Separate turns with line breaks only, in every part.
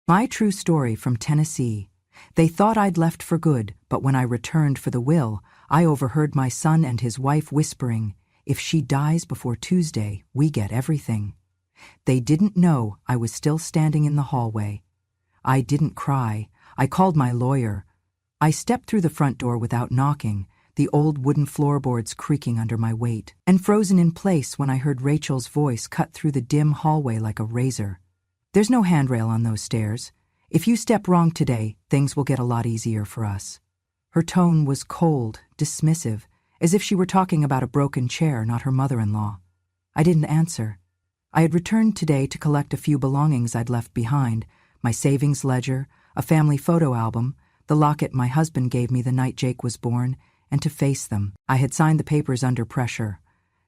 My true story from Tennessee. They thought I'd left for good, but when I returned for the will, I overheard my son and his wife whispering, "If she dies before Tuesday, we get everything." They didn't know I was still standing in the hallway. I didn't cry. I called my lawyer. I stepped through the front door without knocking, the old wooden floorboards creaking under my weight, and frozen in place when I heard Rachel's voice cut through the dim hallway like a razor. "There's no handrail on those stairs. If you step wrong today, things will get a lot easier for us." Her tone was cold, dismissive, as if she were talking about a broken chair, not her mother-in-law. I didn't answer. I had returned today to collect a few belongings I'd left behind, my savings ledger, a family photo album, the locket my husband gave me the night Jake was born, and to face them. I had signed the papers under pressure.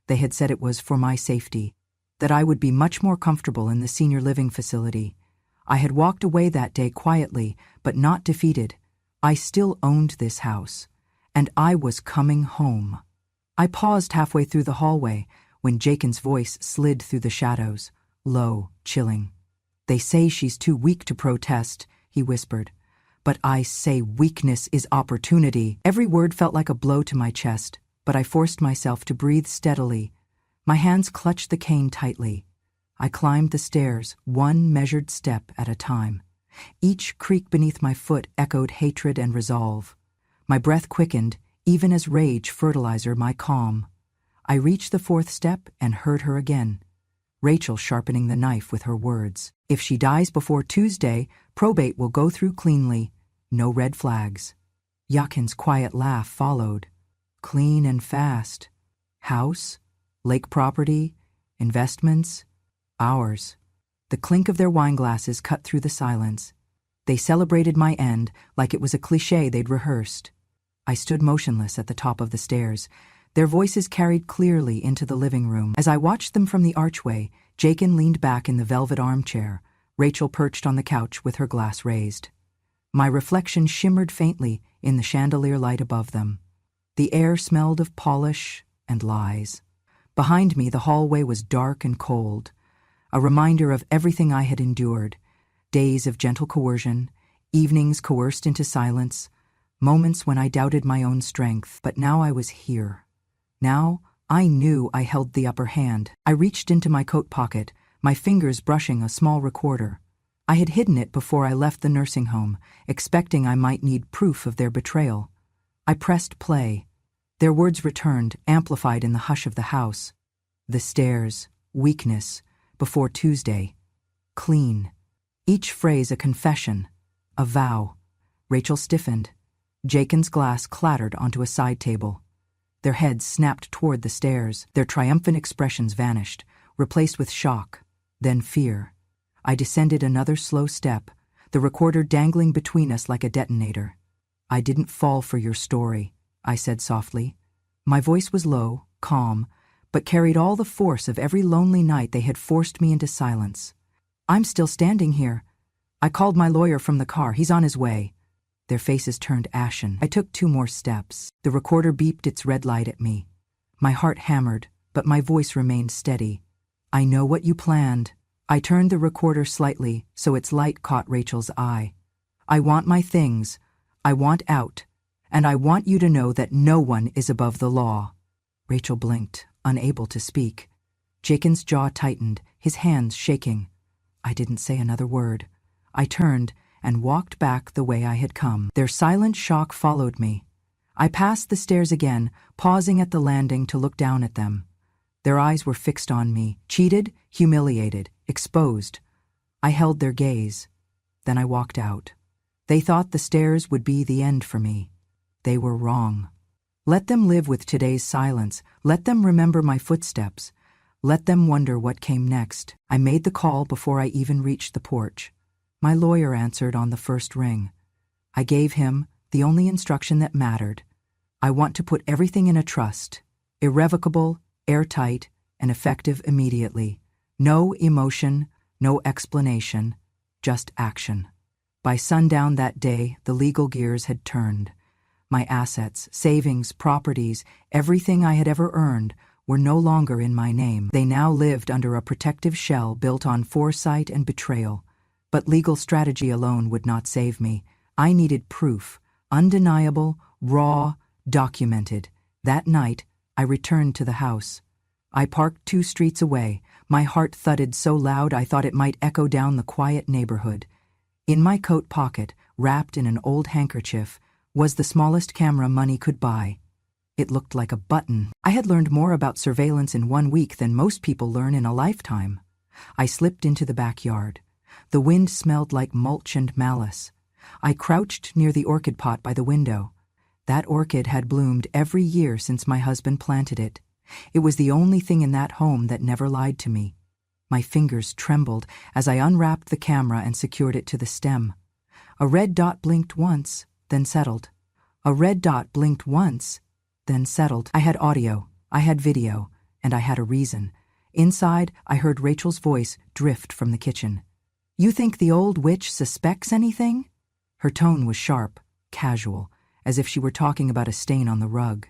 They had said it was for my safety, that I would be much more comfortable in the senior living facility. I had walked away that day quietly, but not defeated. I still owned this house, and I was coming home. I paused halfway through the hallway when Jaken's voice slid through the shadows, low, chilling. "They say she's too weak to protest," he whispered. "But I say weakness is opportunity." Every word felt like a blow to my chest, but I forced myself to breathe steadily. My hands clutched the cane tightly. I climbed the stairs, one measured step at a time. Each creak beneath my foot echoed hatred and resolve. My breath quickened, even as rage fertilizer my calm. I reached the fourth step and heard her again, Rachel sharpening the knife with her words. "If she dies before Tuesday, probate will go through cleanly. No red flags." Yakin's quiet laugh followed. "Clean and fast. House, lake property, investments, ours." The clink of their wine glasses cut through the silence. They celebrated my end like it was a cliché they'd rehearsed. I stood motionless at the top of the stairs. Their voices carried clearly into the living room. As I watched them from the archway, Jaken leaned back in the velvet armchair, Rachel perched on the couch with her glass raised. My reflection shimmered faintly in the chandelier light above them. The air smelled of polish and lies. Behind me, the hallway was dark and cold, a reminder of everything I had endured. Days of gentle coercion, evenings coerced into silence, moments when I doubted my own strength. But now I was here. Now I knew I held the upper hand. I reached into my coat pocket, my fingers brushing a small recorder. I had hidden it before I left the nursing home, expecting I might need proof of their betrayal. I pressed play. Their words returned, amplified in the hush of the house. "The stairs, weakness, before Tuesday, clean." Each phrase a confession, a vow. Rachel stiffened. Jaken's glass clattered onto a side table. Their heads snapped toward the stairs. Their triumphant expressions vanished, replaced with shock, then fear. I descended another slow step, the recorder dangling between us like a detonator. "I didn't fall for your story," I said softly. My voice was low, calm, but carried all the force of every lonely night they had forced me into silence. "I'm still standing here. I called my lawyer from the car. He's on his way." Their faces turned ashen. I took 2 more steps. The recorder beeped its red light at me. My heart hammered, but my voice remained steady. "I know what you planned." I turned the recorder slightly so its light caught Rachel's eye. "I want my things. I want out. And I want you to know that no one is above the law." Rachel blinked, unable to speak. Jaken's jaw tightened, his hands shaking. I didn't say another word. I turned and walked back the way I had come. Their silent shock followed me. I passed the stairs again, pausing at the landing to look down at them. Their eyes were fixed on me, cheated, humiliated, exposed. I held their gaze. Then I walked out. They thought the stairs would be the end for me. They were wrong. Let them live with today's silence. Let them remember my footsteps. Let them wonder what came next. I made the call before I even reached the porch. My lawyer answered on the first ring. I gave him the only instruction that mattered. I want to put everything in a trust, irrevocable, airtight, and effective immediately. No emotion, no explanation, just action. By sundown that day, the legal gears had turned. My assets, savings, properties, everything I had ever earned were no longer in my name. They now lived under a protective shell built on foresight and betrayal. But legal strategy alone would not save me. I needed proof, undeniable, raw, documented. That night, I returned to the house. I parked 2 streets away. My heart thudded so loud I thought it might echo down the quiet neighborhood. In my coat pocket, wrapped in an old handkerchief, was the smallest camera money could buy. It looked like a button. I had learned more about surveillance in 1 week than most people learn in a lifetime. I slipped into the backyard. The wind smelled like mulch and malice. I crouched near the orchid pot by the window. That orchid had bloomed every year since my husband planted it. It was the only thing in that home that never lied to me. My fingers trembled as I unwrapped the camera and secured it to the stem. A red dot blinked once, then settled. A red dot blinked once, then settled. I had audio, I had video, and I had a reason. Inside, I heard Rachel's voice drift from the kitchen. "You think the old witch suspects anything?" Her tone was sharp, casual, as if she were talking about a stain on the rug.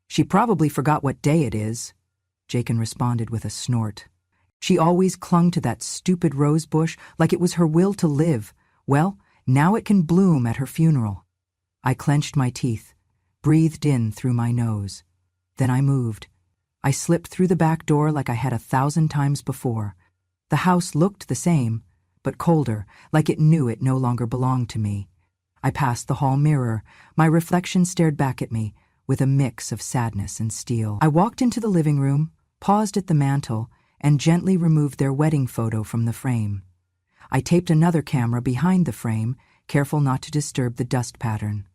"She probably forgot what day it is," Jakin responded with a snort. "She always clung to that stupid rose bush like it was her will to live. Well, now it can bloom at her funeral." I clenched my teeth, breathed in through my nose. Then I moved. I slipped through the back door like I had 1,000 times before. The house looked the same, but colder, like it knew it no longer belonged to me. I passed the hall mirror. My reflection stared back at me, with a mix of sadness and steel. I walked into the living room, paused at the mantel, and gently removed their wedding photo from the frame. I taped another camera behind the frame, careful not to disturb the dust pattern.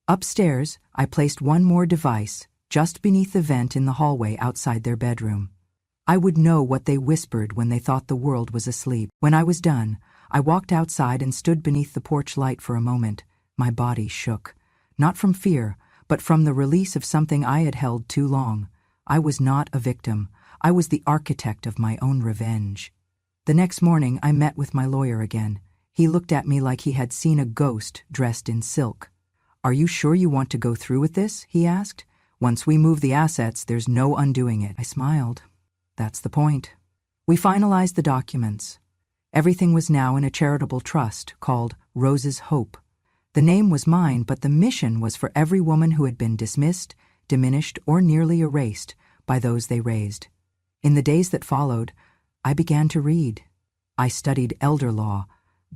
Upstairs, I placed one more device, just beneath the vent in the hallway outside their bedroom. I would know what they whispered when they thought the world was asleep. When I was done, I walked outside and stood beneath the porch light for a moment. My body shook, not from fear, but from the release of something I had held too long. I was not a victim. I was the architect of my own revenge. The next morning, I met with my lawyer again. He looked at me like he had seen a ghost dressed in silk. "Are you sure you want to go through with this?" he asked. "Once we move the assets, there's no undoing it." I smiled. "That's the point." We finalized the documents. Everything was now in a charitable trust called Rose's Hope. The name was mine, but the mission was for every woman who had been dismissed, diminished, or nearly erased by those they raised. In the days that followed, I began to read. I studied elder law,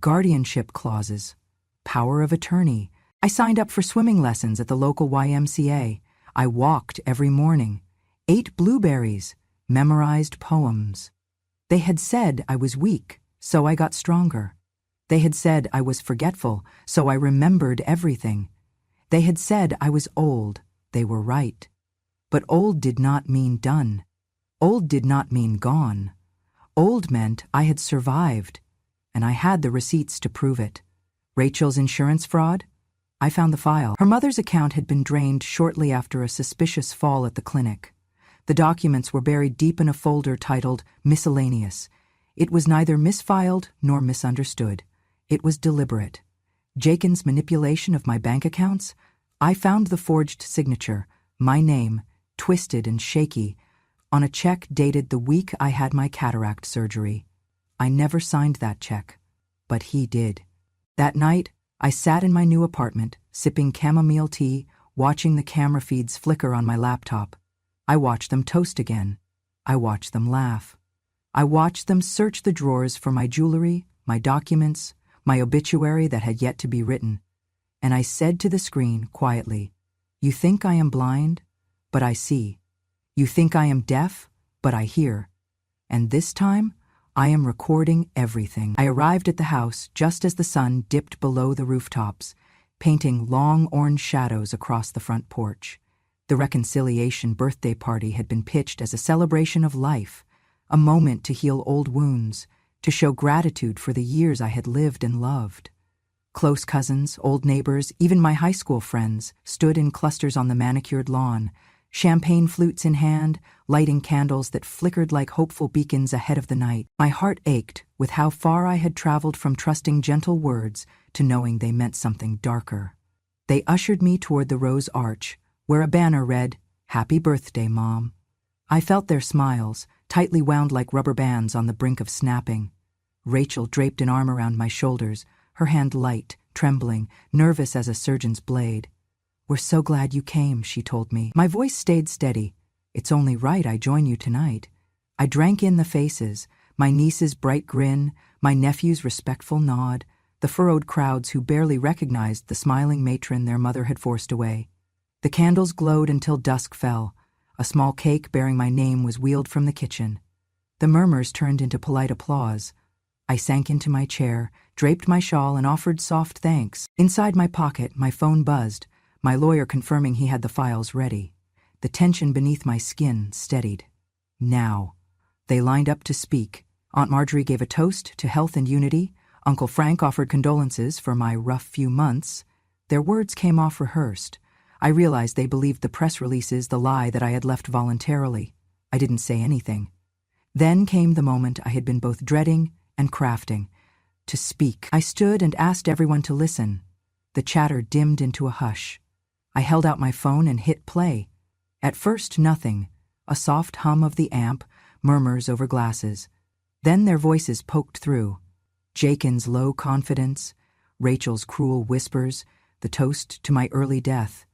guardianship clauses, power of attorney. I signed up for swimming lessons at the local YMCA. I walked every morning, ate blueberries, memorized poems. They had said I was weak, so I got stronger. They had said I was forgetful, so I remembered everything. They had said I was old. They were right. But old did not mean done. Old did not mean gone. Old meant I had survived, and I had the receipts to prove it. Rachel's insurance fraud? I found the file. Her mother's account had been drained shortly after a suspicious fall at the clinic. The documents were buried deep in a folder titled Miscellaneous. It was neither misfiled nor misunderstood. It was deliberate. Jakin's manipulation of my bank accounts? I found the forged signature, my name, twisted and shaky, on a check dated the week I had my cataract surgery. I never signed that check, but he did. That night, I sat in my new apartment, sipping chamomile tea, watching the camera feeds flicker on my laptop. I watched them toast again. I watched them laugh. I watched them search the drawers for my jewelry, my documents, my obituary that had yet to be written. And I said to the screen quietly, "You think I am blind, but I see. You think I am deaf, but I hear. And this time, I am recording everything." I arrived at the house just as the sun dipped below the rooftops, painting long orange shadows across the front porch. The reconciliation birthday party had been pitched as a celebration of life, a moment to heal old wounds, to show gratitude for the years I had lived and loved. Close cousins, old neighbors, even my high school friends stood in clusters on the manicured lawn, champagne flutes in hand, lighting candles that flickered like hopeful beacons ahead of the night. My heart ached with how far I had traveled from trusting gentle words to knowing they meant something darker. They ushered me toward the Rose Arch, where a banner read, "Happy Birthday, Mom." I felt their smiles, tightly wound like rubber bands on the brink of snapping. Rachel draped an arm around my shoulders, her hand light, trembling, nervous as a surgeon's blade. "We're so glad you came," she told me. My voice stayed steady. "It's only right I join you tonight." I drank in the faces, my niece's bright grin, my nephew's respectful nod, the furrowed crowds who barely recognized the smiling matron their mother had forced away. The candles glowed until dusk fell. A small cake bearing my name was wheeled from the kitchen. The murmurs turned into polite applause. I sank into my chair, draped my shawl, and offered soft thanks. Inside my pocket, my phone buzzed, my lawyer confirming he had the files ready. The tension beneath my skin steadied. Now. They lined up to speak. Aunt Marjorie gave a toast to health and unity. Uncle Frank offered condolences for my rough few months. Their words came off rehearsed. I realized they believed the press releases the lie that I had left voluntarily. I didn't say anything. Then came the moment I had been both dreading and crafting. To speak. I stood and asked everyone to listen. The chatter dimmed into a hush. I held out my phone and hit play. At first, nothing. A soft hum of the amp, murmurs over glasses. Then their voices poked through. Jakin's low confidence, Rachel's cruel whispers, the toast to my early death.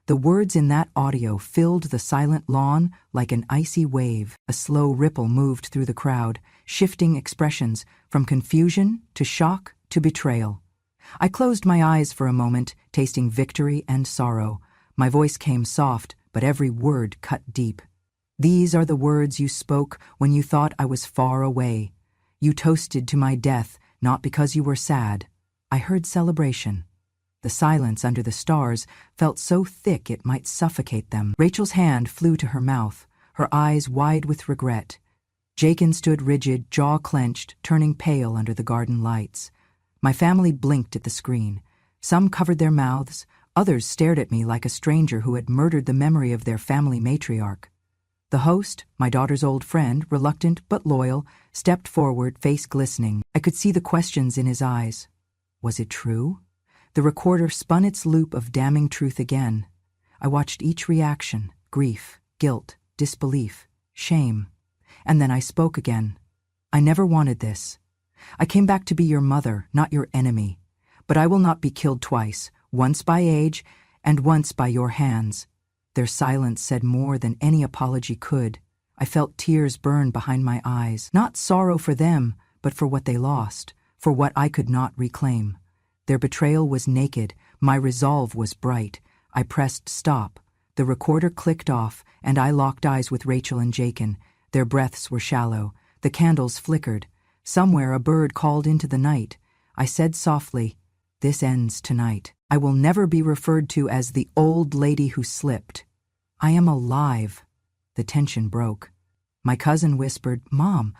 The words in that audio filled the silent lawn like an icy wave. A slow ripple moved through the crowd, shifting expressions from confusion to shock to betrayal. I closed my eyes for a moment, tasting victory and sorrow. My voice came soft, but every word cut deep. "These are the words you spoke when you thought I was far away. You toasted to my death, not because you were sad." I heard celebration. The silence under the stars felt so thick it might suffocate them. Rachel's hand flew to her mouth, her eyes wide with regret. Jakin stood rigid, jaw clenched, turning pale under the garden lights. My family blinked at the screen. Some covered their mouths, others stared at me like a stranger who had murdered the memory of their family matriarch. The host, my daughter's old friend, reluctant but loyal, stepped forward, face glistening. I could see the questions in his eyes. Was it true? The recorder spun its loop of damning truth again. I watched each reaction: grief, guilt, disbelief, shame. And then I spoke again. "I never wanted this. I came back to be your mother, not your enemy. But I will not be killed twice, once by age and once by your hands." Their silence said more than any apology could. I felt tears burn behind my eyes, not sorrow for them, but for what they lost, for what I could not reclaim. Their betrayal was naked, my resolve was bright. I pressed stop. The recorder clicked off, and I locked eyes with Rachel and Jakin. Their breaths were shallow. The candles flickered. Somewhere a bird called into the night. I said softly, "This ends tonight. I will never be referred to as the old lady who slipped. I am alive." The tension broke. My cousin whispered, "Mom,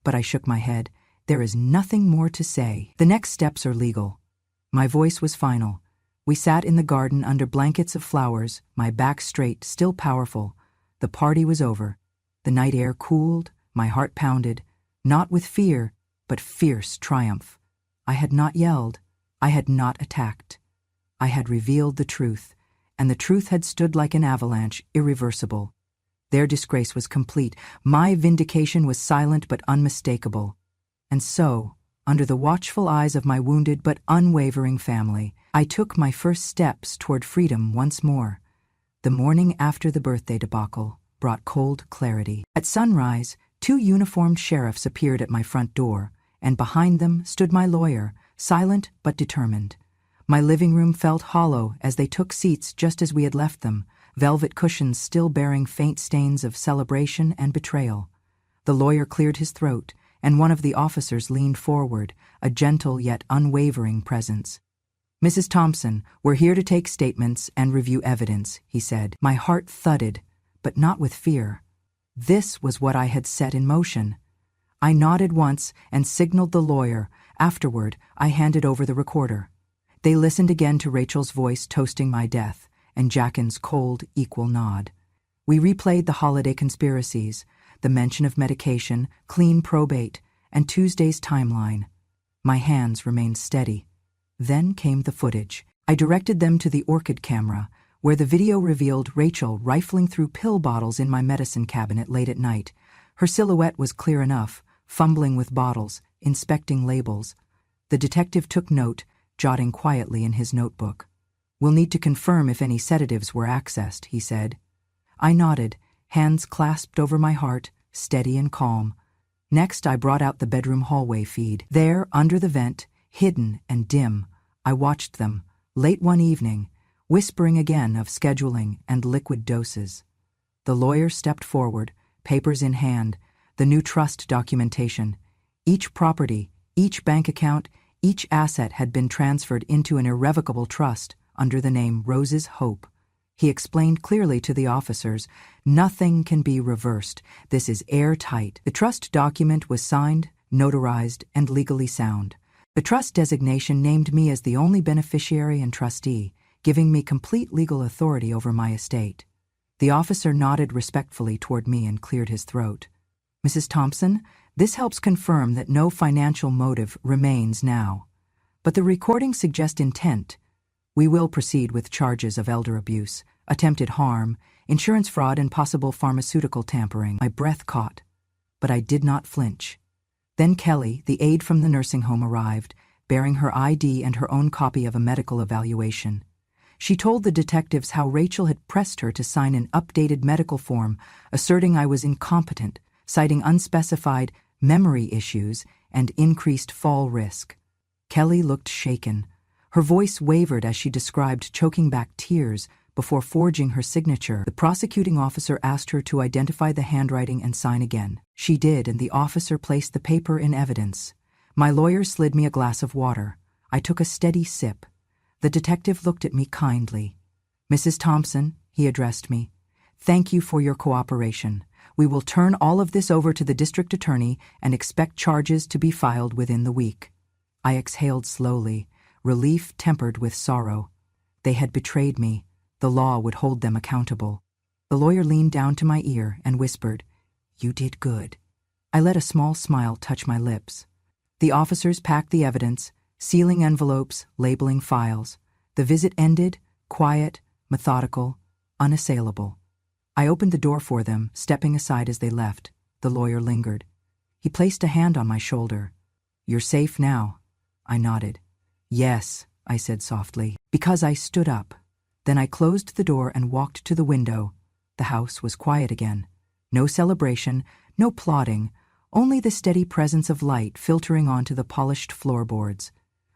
But I shook my head. There is nothing more to say. The next steps are legal. My voice was final. We sat in the garden under blankets of flowers, my back straight, still powerful. The party was over. The night air cooled, my heart pounded, not with fear, but fierce triumph. I had not yelled. I had not attacked. I had revealed the truth, and the truth had stood like an avalanche, irreversible. Their disgrace was complete. My vindication was silent but unmistakable. And so, under the watchful eyes of my wounded but unwavering family, I took my first steps toward freedom once more. The morning after the birthday debacle brought cold clarity. At sunrise, 2 uniformed sheriffs appeared at my front door, and behind them stood my lawyer, silent but determined. My living room felt hollow as they took seats just as we had left them, velvet cushions still bearing faint stains of celebration and betrayal. The lawyer cleared his throat, and one of the officers leaned forward, a gentle yet unwavering presence. "Mrs. Thompson, we're here to take statements and review evidence," he said. My heart thudded, but not with fear. This was what I had set in motion. I nodded once and signaled the lawyer. Afterward, I handed over the recorder. They listened again to Rachel's voice toasting my death, and Jakin's cold, equal nod. We replayed the holiday conspiracies, the mention of medication, clean probate, and Tuesday's timeline. My hands remained steady. Then came the footage. I directed them to the orchid camera, where the video revealed Rachel rifling through pill bottles in my medicine cabinet late at night. Her silhouette was clear enough, fumbling with bottles, inspecting labels. The detective took note, jotting quietly in his notebook. "We'll need to confirm if any sedatives were accessed," he said. I nodded, hands clasped over my heart, steady and calm. Next, I brought out the bedroom hallway feed. There, under the vent, hidden and dim, I watched them, late one evening, whispering again of scheduling and liquid doses. The lawyer stepped forward, papers in hand, the new trust documentation. Each property, each bank account, each asset had been transferred into an irrevocable trust under the name Rose's Hope. He explained clearly to the officers, "Nothing can be reversed. This is airtight." The trust document was signed, notarized, and legally sound. The trust designation named me as the only beneficiary and trustee, giving me complete legal authority over my estate. The officer nodded respectfully toward me and cleared his throat. "Mrs. Thompson, this helps confirm that no financial motive remains now. But the recordings suggest intent. We will proceed with charges of elder abuse, attempted harm, insurance fraud, and possible pharmaceutical tampering." My breath caught, but I did not flinch. Then Kelly, the aide from the nursing home, arrived, bearing her ID and her own copy of a medical evaluation. She told the detectives how Rachel had pressed her to sign an updated medical form, asserting I was incompetent, citing unspecified memory issues and increased fall risk. Kelly looked shaken. Her voice wavered as she described choking back tears before forging her signature. The prosecuting officer asked her to identify the handwriting and sign again. She did, and the officer placed the paper in evidence. My lawyer slid me a glass of water. I took a steady sip. The detective looked at me kindly. "Mrs. Thompson," he addressed me, "thank you for your cooperation. We will turn all of this over to the district attorney and expect charges to be filed within the week." I exhaled slowly, relief tempered with sorrow. They had betrayed me. The law would hold them accountable. The lawyer leaned down to my ear and whispered, "You did good." I let a small smile touch my lips. The officers packed the evidence, sealing envelopes, labeling files. The visit ended, quiet, methodical, unassailable. I opened the door for them, stepping aside as they left. The lawyer lingered. He placed a hand on my shoulder. "You're safe now." I nodded. "Yes," I said softly, because I stood up. Then I closed the door and walked to the window. The house was quiet again. No celebration, no plotting, only the steady presence of light filtering onto the polished floorboards.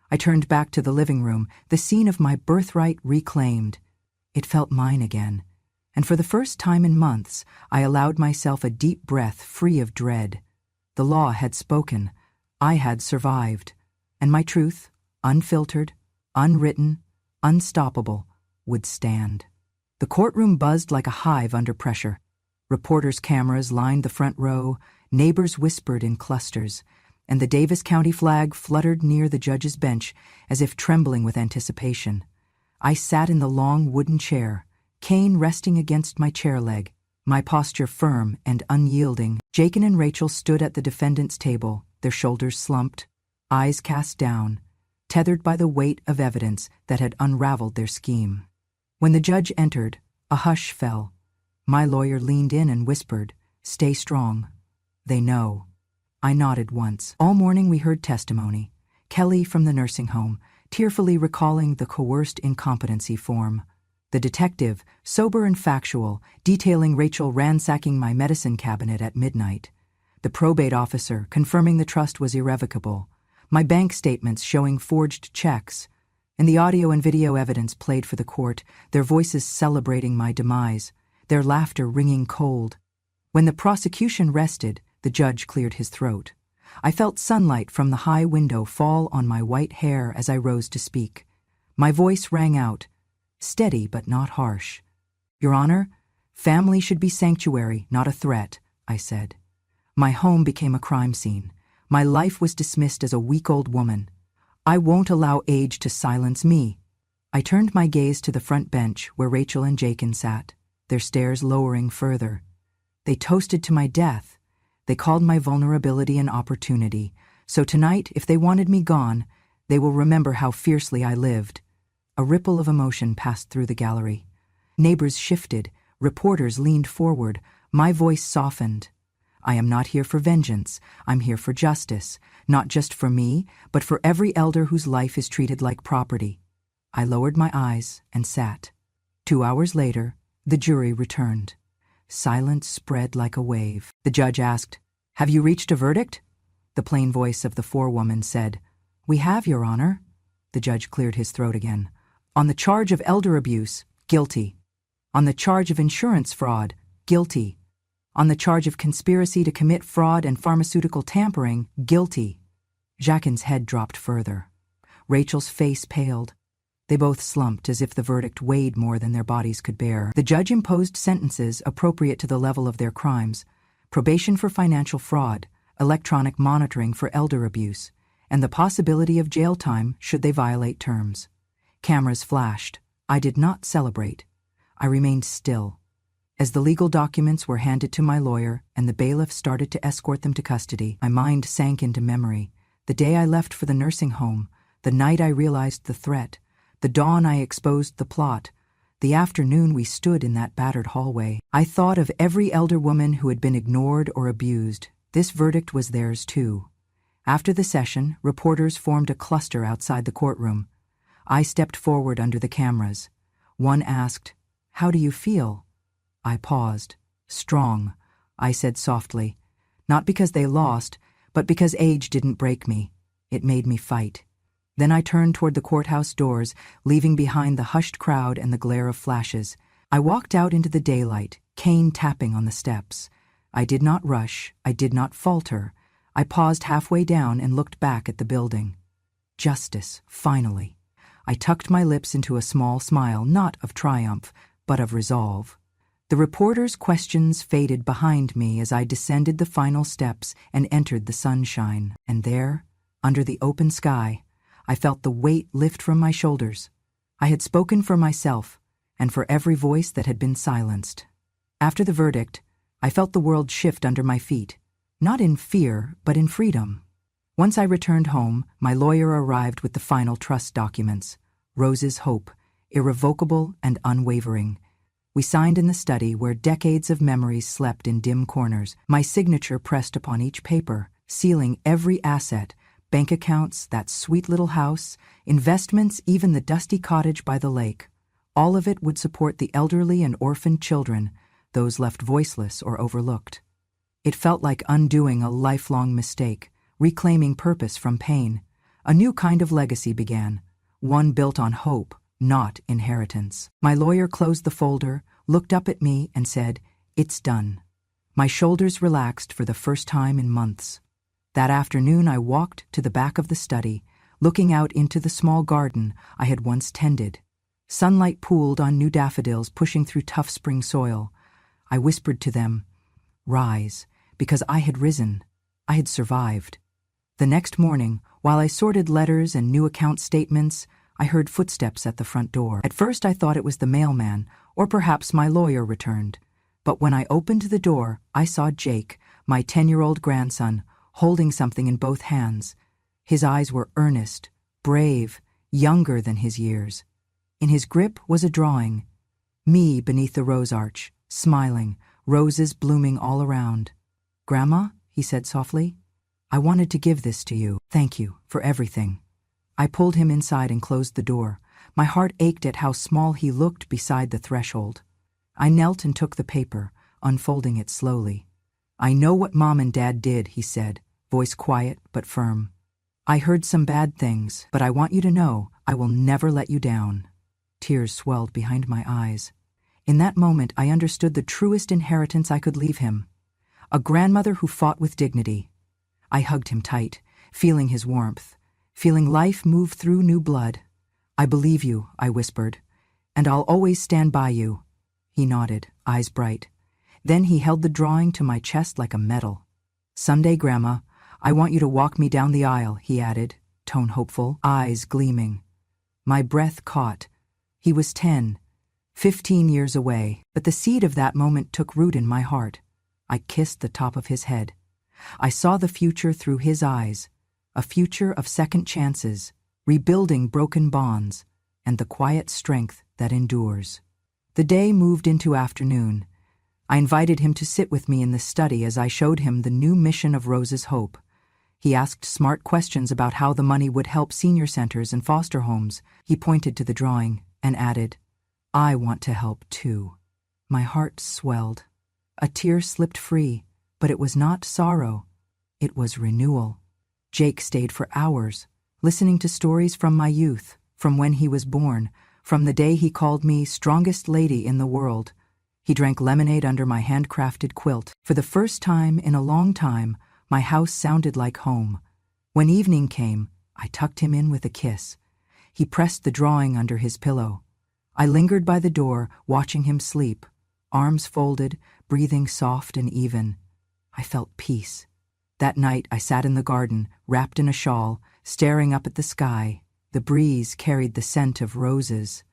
I turned back to the living room, the scene of my birthright reclaimed. It felt mine again, and for the first time in months, I allowed myself a deep breath free of dread. The law had spoken. I had survived. And my truth, unfiltered, unwritten, unstoppable, would stand. The courtroom buzzed like a hive under pressure. Reporters' cameras lined the front row, neighbors whispered in clusters, and the Davis County flag fluttered near the judge's bench as if trembling with anticipation. I sat in the long wooden chair, cane resting against my chair leg, my posture firm and unyielding. Jacob and Rachel stood at the defendant's table, their shoulders slumped, eyes cast down, tethered by the weight of evidence that had unraveled their scheme. When the judge entered, a hush fell. My lawyer leaned in and whispered, "Stay strong. They know." I nodded once. All morning we heard testimony. Kelly from the nursing home, tearfully recalling the coerced incompetency form. The detective, sober and factual, detailing Rachel ransacking my medicine cabinet at midnight. The probate officer, confirming the trust was irrevocable. My bank statements showing forged checks. And the audio and video evidence played for the court, their voices celebrating my demise, their laughter ringing cold. When the prosecution rested, the judge cleared his throat. I felt sunlight from the high window fall on my white hair as I rose to speak. My voice rang out, steady but not harsh. "Your Honor, family should be sanctuary, not a threat," I said. My home became a crime scene. My life was dismissed as a weak old woman. I won't allow age to silence me. I turned my gaze to the front bench where Rachel and Jacob sat, their stares lowering further. They toasted to my death. They called my vulnerability an opportunity. So tonight, if they wanted me gone, they will remember how fiercely I lived. A ripple of emotion passed through the gallery. Neighbors shifted. Reporters leaned forward. My voice softened. I am not here for vengeance. I'm here for justice, not just for me, but for every elder whose life is treated like property. I lowered my eyes and sat. 2 hours later, the jury returned. Silence spread like a wave. The judge asked, "Have you reached a verdict?" The plain voice of the forewoman said, "We have, Your Honor." The judge cleared his throat again. "On the charge of elder abuse, guilty. On the charge of insurance fraud, guilty. On the charge of conspiracy to commit fraud and pharmaceutical tampering, guilty." Jacquin's head dropped further. Rachel's face paled. They both slumped as if the verdict weighed more than their bodies could bear. The judge imposed sentences appropriate to the level of their crimes: probation for financial fraud, electronic monitoring for elder abuse, and the possibility of jail time should they violate terms. Cameras flashed. I did not celebrate. I remained still. As the legal documents were handed to my lawyer and the bailiff started to escort them to custody, my mind sank into memory. The day I left for the nursing home, the night I realized the threat, the dawn I exposed the plot, the afternoon we stood in that battered hallway. I thought of every elder woman who had been ignored or abused. This verdict was theirs too. After the session, reporters formed a cluster outside the courtroom. I stepped forward under the cameras. One asked, "How do you feel?" I paused. "Strong," I said softly. Not because they lost, but because age didn't break me. It made me fight. Then I turned toward the courthouse doors, leaving behind the hushed crowd and the glare of flashes. I walked out into the daylight, cane tapping on the steps. I did not rush. I did not falter. I paused halfway down and looked back at the building. Justice, finally. I tucked my lips into a small smile, not of triumph, but of resolve. The reporters' questions faded behind me as I descended the final steps and entered the sunshine. And there, under the open sky, I felt the weight lift from my shoulders. I had spoken for myself and for every voice that had been silenced. After the verdict, I felt the world shift under my feet, not in fear, but in freedom. Once I returned home, my lawyer arrived with the final trust documents. Rose's hope, irrevocable and unwavering. We signed in the study where decades of memories slept in dim corners, my signature pressed upon each paper, sealing every asset: bank accounts, that sweet little house, investments, even the dusty cottage by the lake. All of it would support the elderly and orphaned children, those left voiceless or overlooked. It felt like undoing a lifelong mistake, reclaiming purpose from pain. A new kind of legacy began, one built on hope, not inheritance. My lawyer closed the folder, looked up at me, and said, "It's done." My shoulders relaxed for the first time in months. That afternoon I walked to the back of the study, looking out into the small garden I had once tended. Sunlight pooled on new daffodils pushing through tough spring soil. I whispered to them, "Rise," because I had risen. I had survived. The next morning, while I sorted letters and new account statements, I heard footsteps at the front door. At first I thought it was the mailman, or perhaps my lawyer returned. But when I opened the door, I saw Jake, my 10-year-old grandson, holding something in both hands. His eyes were earnest, brave, younger than his years. In his grip was a drawing. Me beneath the rose arch, smiling, roses blooming all around. "Grandma," he said softly, "I wanted to give this to you. Thank you for everything." I pulled him inside and closed the door. My heart ached at how small he looked beside the threshold. I knelt and took the paper, unfolding it slowly. "I know what Mom and Dad did," he said, voice quiet but firm. "I heard some bad things, but I want you to know I will never let you down." Tears swelled behind my eyes. In that moment, I understood the truest inheritance I could leave him. A grandmother who fought with dignity. I hugged him tight, feeling his warmth, feeling life move through new blood. "I believe you," I whispered, "and I'll always stand by you." He nodded, eyes bright. Then he held the drawing to my chest like a medal. "Someday, Grandma, I want you to walk me down the aisle," he added, tone hopeful, eyes gleaming. My breath caught. He was 10, 15 years away, but the seed of that moment took root in my heart. I kissed the top of his head. I saw the future through his eyes, a future of second chances, rebuilding broken bonds, and the quiet strength that endures. The day moved into afternoon. I invited him to sit with me in the study as I showed him the new mission of Rose's Hope. He asked smart questions about how the money would help senior centers and foster homes. He pointed to the drawing and added, "I want to help too." My heart swelled. A tear slipped free, but it was not sorrow. It was renewal. Jake stayed for hours, listening to stories from my youth, from when he was born, from the day he called me strongest lady in the world. He drank lemonade under my handcrafted quilt. For the first time in a long time, my house sounded like home. When evening came, I tucked him in with a kiss. He pressed the drawing under his pillow. I lingered by the door, watching him sleep, arms folded, breathing soft and even. I felt peace. That night I sat in the garden, wrapped in a shawl, staring up at the sky. The breeze carried the scent of roses.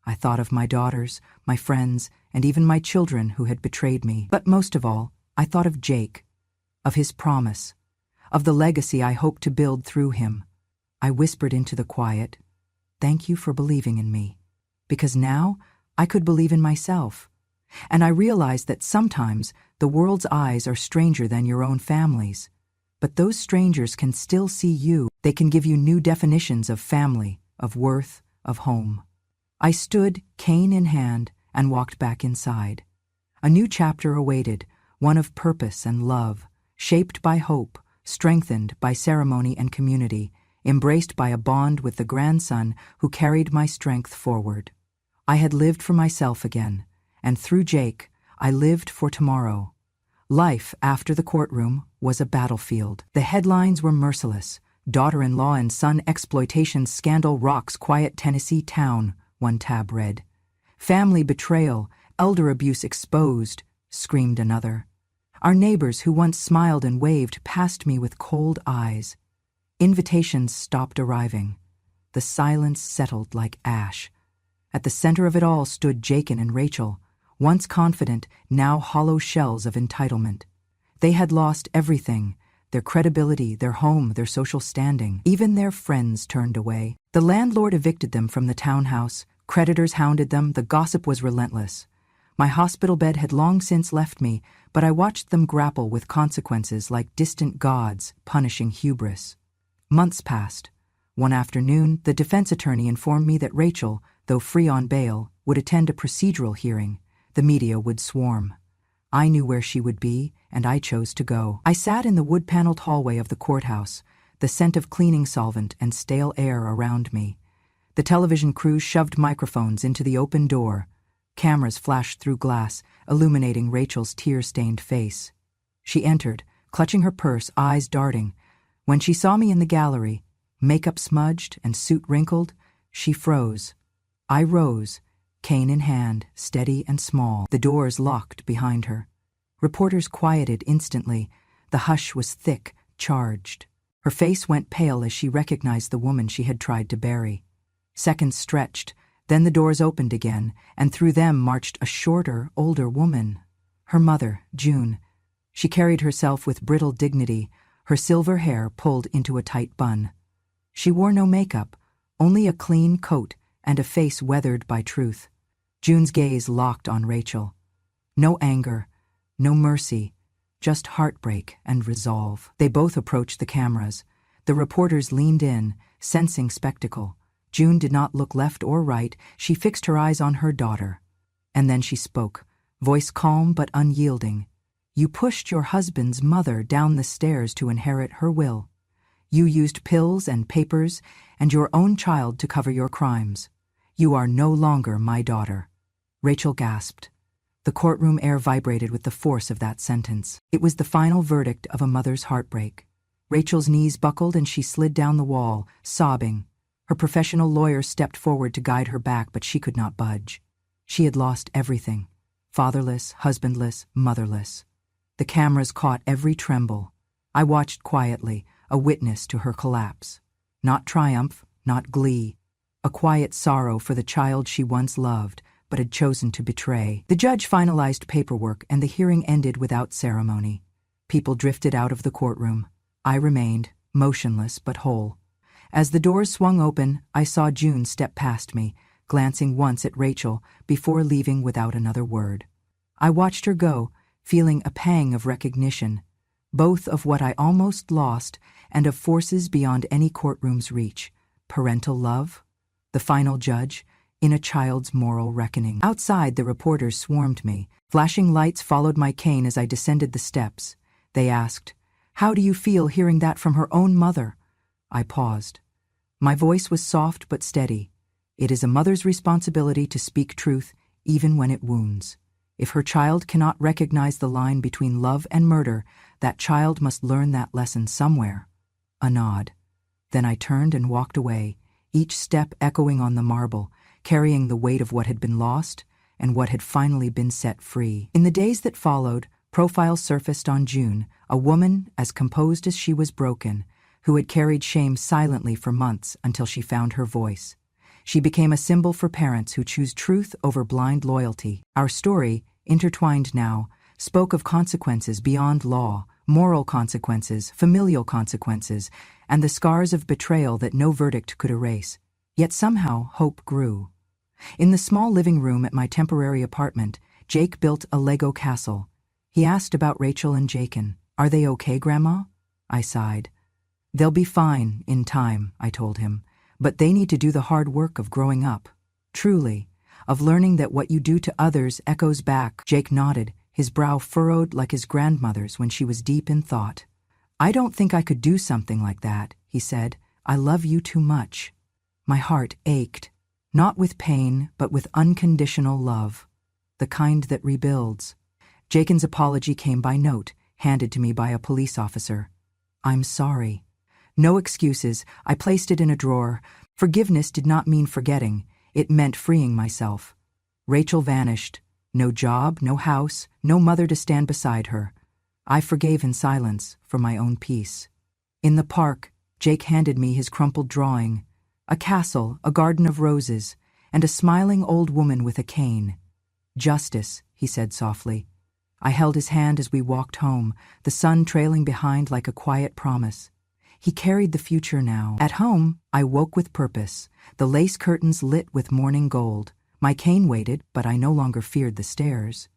I thought of my daughters, my friends, and even my children who had betrayed me. But most of all, I thought of Jake, of his promise, of the legacy I hoped to build through him. I whispered into the quiet, "Thank you for believing in me," because now I could believe in myself. And I realized that sometimes the world's eyes are stranger than your own family's. But those strangers can still see you. They can give you new definitions of family, of worth, of home. I stood, cane in hand, and walked back inside. A new chapter awaited, one of purpose and love, shaped by hope, strengthened by ceremony and community, embraced by a bond with the grandson who carried my strength forward. I had lived for myself again, and through Jake, I lived for tomorrow. Life after the courtroom was a battlefield. The headlines were merciless. Daughter-in-law and son exploitation scandal rocks quiet Tennessee town, one tab read. Family betrayal, elder abuse exposed, screamed another. Our neighbors who once smiled and waved past me with cold eyes. Invitations stopped arriving. The silence settled like ash. At the center of it all stood Jakin and Rachel, once confident, now hollow shells of entitlement. They had lost everything, their credibility, their home, their social standing. Even their friends turned away. The landlord evicted them from the townhouse, creditors hounded them, the gossip was relentless. My hospital bed had long since left me, but I watched them grapple with consequences like distant gods punishing hubris. Months passed. One afternoon, the defense attorney informed me that Rachel, though free on bail, would attend a procedural hearing. The media would swarm. I knew where she would be, and I chose to go. I sat in the wood-paneled hallway of the courthouse, the scent of cleaning solvent and stale air around me. The television crews shoved microphones into the open door. Cameras flashed through glass, illuminating Rachel's tear-stained face. She entered, clutching her purse, eyes darting. When she saw me in the gallery, makeup smudged and suit wrinkled, she froze. I rose, cane in hand, steady and small. The doors locked behind her. Reporters quieted instantly. The hush was thick, charged. Her face went pale as she recognized the woman she had tried to bury. Seconds stretched, then the doors opened again, and through them marched a shorter, older woman. Her mother, June. She carried herself with brittle dignity, her silver hair pulled into a tight bun. She wore no makeup, only a clean coat and a face weathered by truth. June's gaze locked on Rachel. No anger, no mercy, just heartbreak and resolve. They both approached the cameras. The reporters leaned in, sensing spectacle. June did not look left or right. She fixed her eyes on her daughter. And then she spoke, voice calm but unyielding. "You pushed your husband's mother down the stairs to inherit her will. You used pills and papers and your own child to cover your crimes. You are no longer my daughter." Rachel gasped. The courtroom air vibrated with the force of that sentence. It was the final verdict of a mother's heartbreak. Rachel's knees buckled and she slid down the wall, sobbing. Her professional lawyer stepped forward to guide her back, but she could not budge. She had lost everything. Fatherless, husbandless, motherless. The cameras caught every tremble. I watched quietly, a witness to her collapse. Not triumph, not glee. A quiet sorrow for the child she once loved, but had chosen to betray. The judge finalized paperwork, and the hearing ended without ceremony. People drifted out of the courtroom. I remained, motionless but whole. As the doors swung open, I saw June step past me, glancing once at Rachel before leaving without another word. I watched her go, feeling a pang of recognition, both of what I almost lost and of forces beyond any courtroom's reach. Parental love, the final judge, in a child's moral reckoning. Outside, the reporters swarmed me. Flashing lights followed my cane as I descended the steps. They asked, "How do you feel hearing that from her own mother?" I paused. My voice was soft but steady. It is a mother's responsibility to speak truth, even when it wounds. If her child cannot recognize the line between love and murder, that child must learn that lesson somewhere. A nod. Then I turned and walked away, each step echoing on the marble, carrying the weight of what had been lost and what had finally been set free. In the days that followed, profiles surfaced on June, a woman as composed as she was broken, who had carried shame silently for months until she found her voice. She became a symbol for parents who choose truth over blind loyalty. Our story, intertwined now, spoke of consequences beyond law, moral consequences, familial consequences, and the scars of betrayal that no verdict could erase. Yet somehow hope grew. In the small living room at my temporary apartment, Jake built a Lego castle. He asked about Rachel and Jakin. "Are they okay, Grandma?" I sighed. "They'll be fine, in time," I told him. "But they need to do the hard work of growing up. Truly, of learning that what you do to others echoes back." Jake nodded, his brow furrowed like his grandmother's when she was deep in thought. "I don't think I could do something like that," he said. "I love you too much." My heart ached, not with pain, but with unconditional love, the kind that rebuilds. Jakin's apology came by note, handed to me by a police officer. "I'm sorry." No excuses, I placed it in a drawer. Forgiveness did not mean forgetting, it meant freeing myself. Rachel vanished. No job, no house, no mother to stand beside her. I forgave in silence, for my own peace. In the park, Jake handed me his crumpled drawing. A castle, a garden of roses, and a smiling old woman with a cane. "Justice," he said softly. I held his hand as we walked home, the sun trailing behind like a quiet promise. He carried the future now. At home, I woke with purpose, the lace curtains lit with morning gold. My cane waited, but I no longer feared the stairs.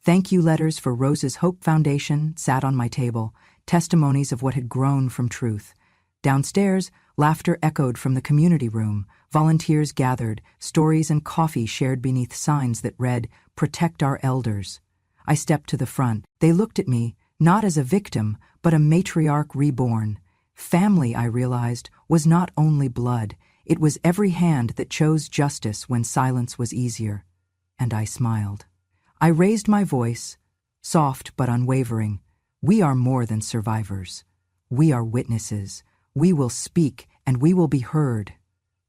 Thank you letters for Rose's Hope Foundation sat on my table, testimonies of what had grown from truth. Downstairs, laughter echoed from the community room, volunteers gathered, stories and coffee shared beneath signs that read, "Protect our elders." I stepped to the front. They looked at me, not as a victim, but a matriarch reborn. Family, I realized, was not only blood, it was every hand that chose justice when silence was easier. And I smiled. I raised my voice, soft but unwavering. We are more than survivors. We are witnesses. We will speak, and we will be heard.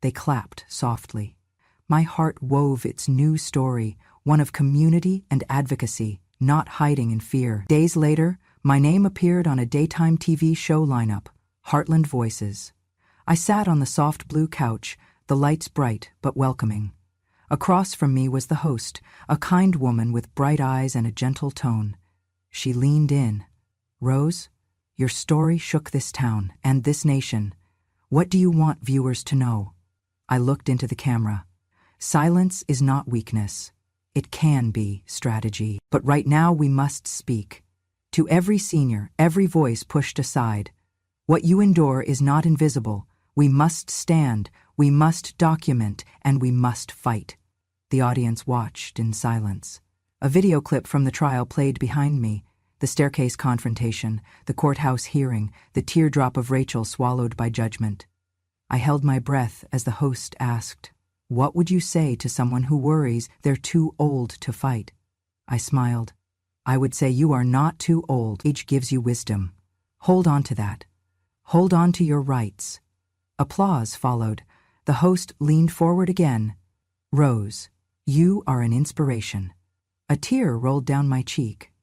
They clapped softly. My heart wove its new story, one of community and advocacy, not hiding in fear. Days later, my name appeared on a daytime TV show lineup, Heartland Voices. I sat on the soft blue couch, the lights bright but welcoming. Across from me was the host, a kind woman with bright eyes and a gentle tone. She leaned in. "Rose, your story shook this town and this nation. What do you want viewers to know?" I looked into the camera. Silence is not weakness. It can be strategy. But right now we must speak. To every senior, every voice pushed aside. What you endure is not invisible. We must stand, we must document, and we must fight. The audience watched in silence. A video clip from the trial played behind me. The staircase confrontation, the courthouse hearing, the teardrop of Rachel swallowed by judgment. I held my breath as the host asked, "What would you say to someone who worries they're too old to fight?" I smiled. "I would say you are not too old. Age gives you wisdom. Hold on to that. Hold on to your rights." Applause followed. The host leaned forward again. "Rose, you are an inspiration." A tear rolled down my cheek.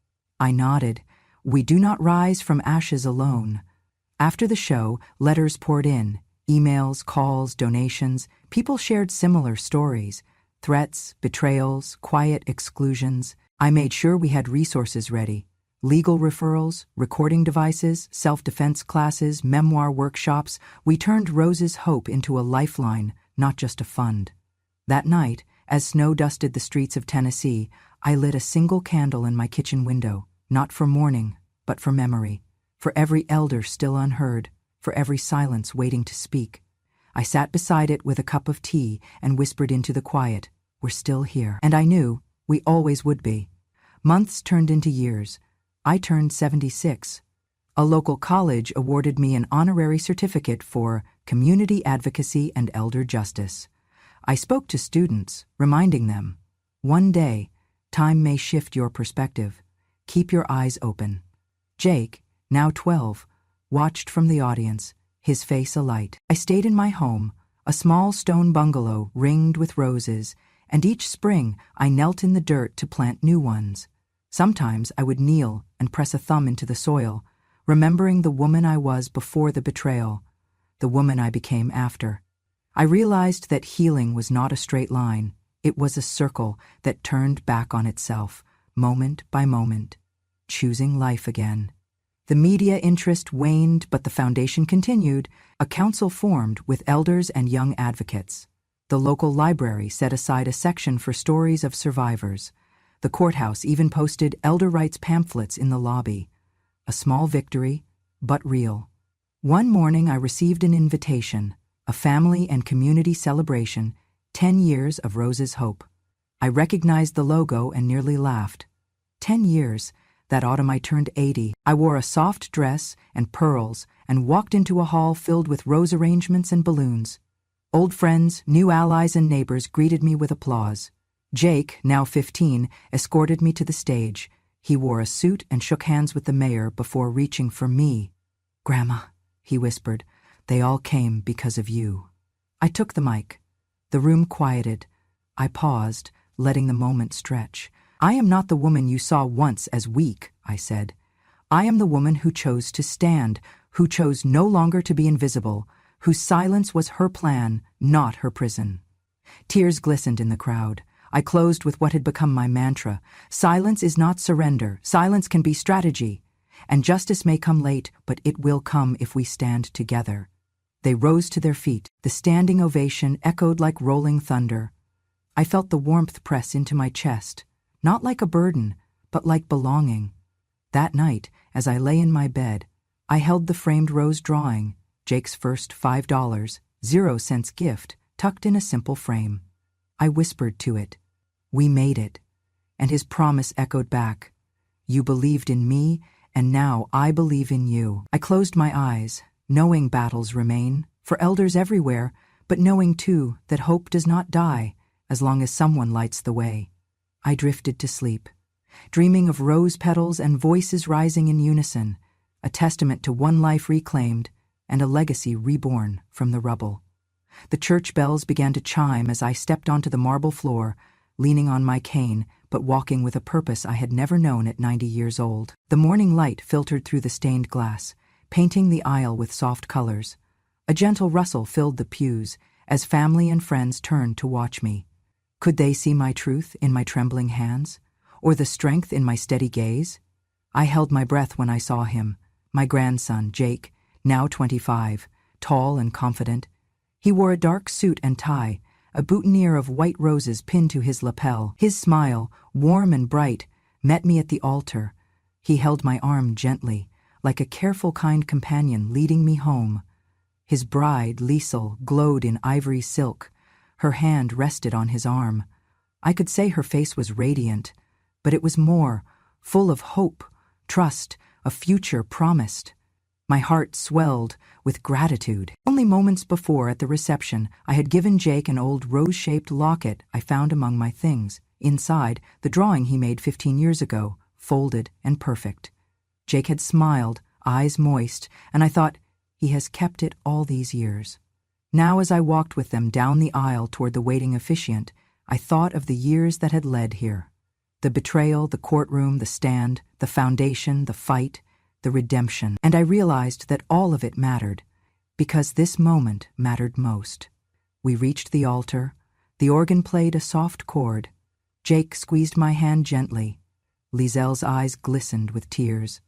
I nodded. We do not rise from ashes alone. After the show, letters poured in. Emails, calls, donations. People shared similar stories. Threats, betrayals, quiet exclusions. I made sure we had resources ready. Legal referrals, recording devices, self-defense classes, memoir workshops. We turned Rose's hope into a lifeline, not just a fund. That night, as snow dusted the streets of Tennessee, I lit a single candle in my kitchen window, not for mourning, but for memory, for every elder still unheard, for every silence waiting to speak. I sat beside it with a cup of tea and whispered into the quiet, "We're still here." And I knew we always would be. Months turned into years. I turned 76. A local college awarded me an honorary certificate for community advocacy and elder justice. I spoke to students, reminding them, one day, time may shift your perspective. Keep your eyes open. Jake, now 12, watched from the audience, his face alight. I stayed in my home, a small stone bungalow ringed with roses, and each spring I knelt in the dirt to plant new ones. Sometimes I would kneel and press a thumb into the soil, remembering the woman I was before the betrayal, the woman I became after. I realized that healing was not a straight line. It was a circle that turned back on itself, moment by moment, choosing life again. The media interest waned, but the foundation continued. A council formed with elders and young advocates. The local library set aside a section for stories of survivors. The courthouse even posted elder rights pamphlets in the lobby. A small victory, but real. One morning I received an invitation, a family and community celebration, 10 years of Rose's Hope. I recognized the logo and nearly laughed. 10 years. That autumn I turned 80. I wore a soft dress and pearls and walked into a hall filled with rose arrangements and balloons. Old friends, new allies, and neighbors greeted me with applause. Jake, now 15, escorted me to the stage. He wore a suit and shook hands with the mayor before reaching for me. "Grandma," he whispered, "they all came because of you." I took the mic. The room quieted. I paused, letting the moment stretch. "I am not the woman you saw once as weak," I said. "I am the woman who chose to stand, who chose no longer to be invisible, whose silence was her plan, not her prison." Tears glistened in the crowd. I closed with what had become my mantra: silence is not surrender, silence can be strategy. And justice may come late, but it will come if we stand together. They rose to their feet. The standing ovation echoed like rolling thunder. I felt the warmth press into my chest, not like a burden, but like belonging. That night, as I lay in my bed, I held the framed rose drawing, Jake's first $5, 0 cents gift, tucked in a simple frame. I whispered to it, "We made it." And his promise echoed back, "You believed in me, and now I believe in you." I closed my eyes, knowing battles remain, for elders everywhere, but knowing too that hope does not die as long as someone lights the way. I drifted to sleep, dreaming of rose petals and voices rising in unison, a testament to one life reclaimed and a legacy reborn from the rubble. The church bells began to chime as I stepped onto the marble floor, leaning on my cane, but walking with a purpose I had never known at 90 years old. The morning light filtered through the stained glass, painting the aisle with soft colors. A gentle rustle filled the pews as family and friends turned to watch me. Could they see my truth in my trembling hands, or the strength in my steady gaze? I held my breath when I saw him, my grandson, Jake, now 25, tall and confident. He wore a dark suit and tie, a boutonniere of white roses pinned to his lapel. His smile, warm and bright, met me at the altar. He held my arm gently, like a careful, kind companion leading me home. His bride, Liesel, glowed in ivory silk. Her hand rested on his arm. I could say her face was radiant, but it was more, full of hope, trust, a future promised. My heart swelled with gratitude. Only moments before, at the reception, I had given Jake an old rose-shaped locket I found among my things. Inside, the drawing he made 15 years ago, folded and perfect. Jake had smiled, eyes moist, and I thought, he has kept it all these years. Now as I walked with them down the aisle toward the waiting officiant, I thought of the years that had led here. The betrayal, the courtroom, the stand, the foundation, the fight, the redemption. And I realized that all of it mattered, because this moment mattered most. We reached the altar. The organ played a soft chord. Jake squeezed my hand gently. Liesel's eyes glistened with tears.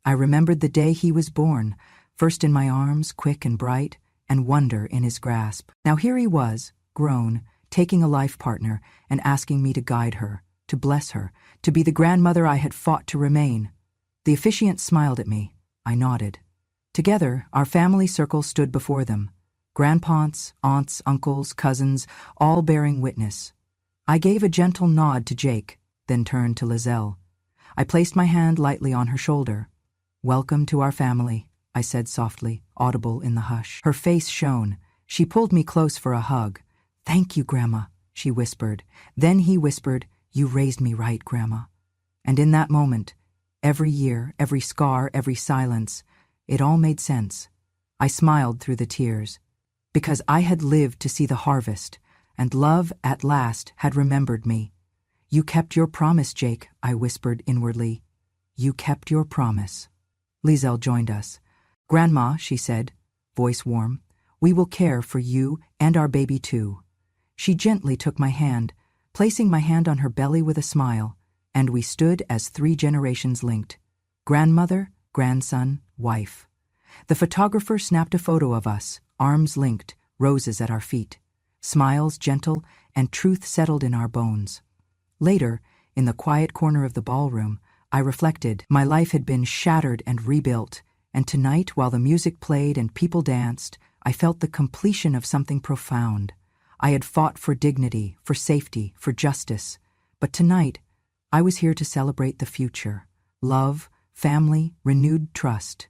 I remembered the day he was born, first in my arms, quick and bright, and wonder in his grasp. Now here he was, grown, taking a life partner and asking me to guide her, to bless her, to be the grandmother I had fought to remain. The officiant smiled at me. I nodded. Together, our family circle stood before them. Grandparents, aunts, uncles, cousins, all bearing witness. I gave a gentle nod to Jake, then turned to Lizelle. I placed my hand lightly on her shoulder. "Welcome to our family," I said softly, audible in the hush. Her face shone. She pulled me close for a hug. "Thank you, Grandma," she whispered. Then he whispered, "You raised me right, Grandma." And in that moment, every year, every scar, every silence, it all made sense. I smiled through the tears, because I had lived to see the harvest, and love, at last, had remembered me. "You kept your promise, Jake," I whispered inwardly. "You kept your promise." Lizelle joined us. "Grandma," she said, voice warm, "we will care for you and our baby too." She gently took my hand, placing my hand on her belly with a smile, and we stood as 3 generations linked. Grandmother, grandson, wife. The photographer snapped a photo of us, arms linked, roses at our feet. Smiles gentle, and truth settled in our bones. Later, in the quiet corner of the ballroom, I reflected. My life had been shattered and rebuilt, and tonight, while the music played and people danced, I felt the completion of something profound. I had fought for dignity, for safety, for justice, but tonight, I was here to celebrate the future. Love, family, renewed trust.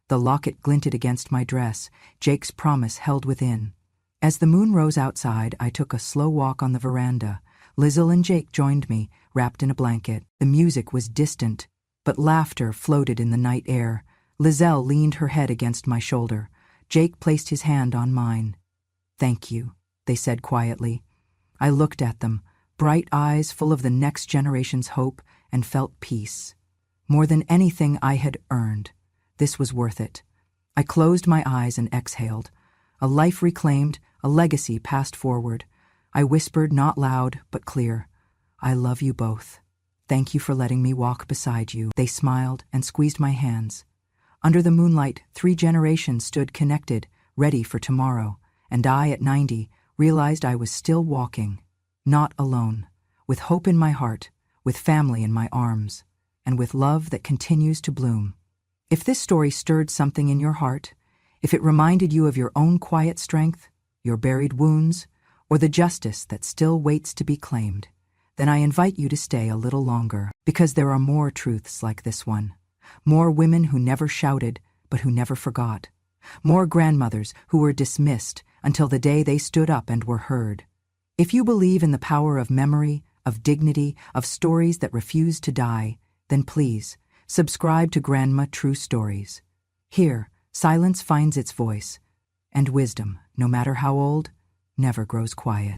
The locket glinted against my dress, Jake's promise held within. As the moon rose outside, I took a slow walk on the veranda. Lizelle and Jake joined me, wrapped in a blanket. The music was distant, but laughter floated in the night air. Lizelle leaned her head against my shoulder. Jake placed his hand on mine. "Thank you," they said quietly. I looked at them, bright eyes full of the next generation's hope, and felt peace. More than anything I had earned. This was worth it. I closed my eyes and exhaled. A life reclaimed, a legacy passed forward. I whispered, not loud, but clear, "I love you both. Thank you for letting me walk beside you." They smiled and squeezed my hands. Under the moonlight, 3 generations stood connected, ready for tomorrow, and I, at 90, realized I was still walking, not alone, with hope in my heart, with family in my arms, and with love that continues to bloom. If this story stirred something in your heart, if it reminded you of your own quiet strength, your buried wounds, or the justice that still waits to be claimed, then I invite you to stay a little longer, because there are more truths like this one. More women who never shouted, but who never forgot. More grandmothers who were dismissed until the day they stood up and were heard. If you believe in the power of memory, of dignity, of stories that refuse to die, then please, subscribe to Grandma True Stories. Here, silence finds its voice, and wisdom, no matter how old, never grows quiet.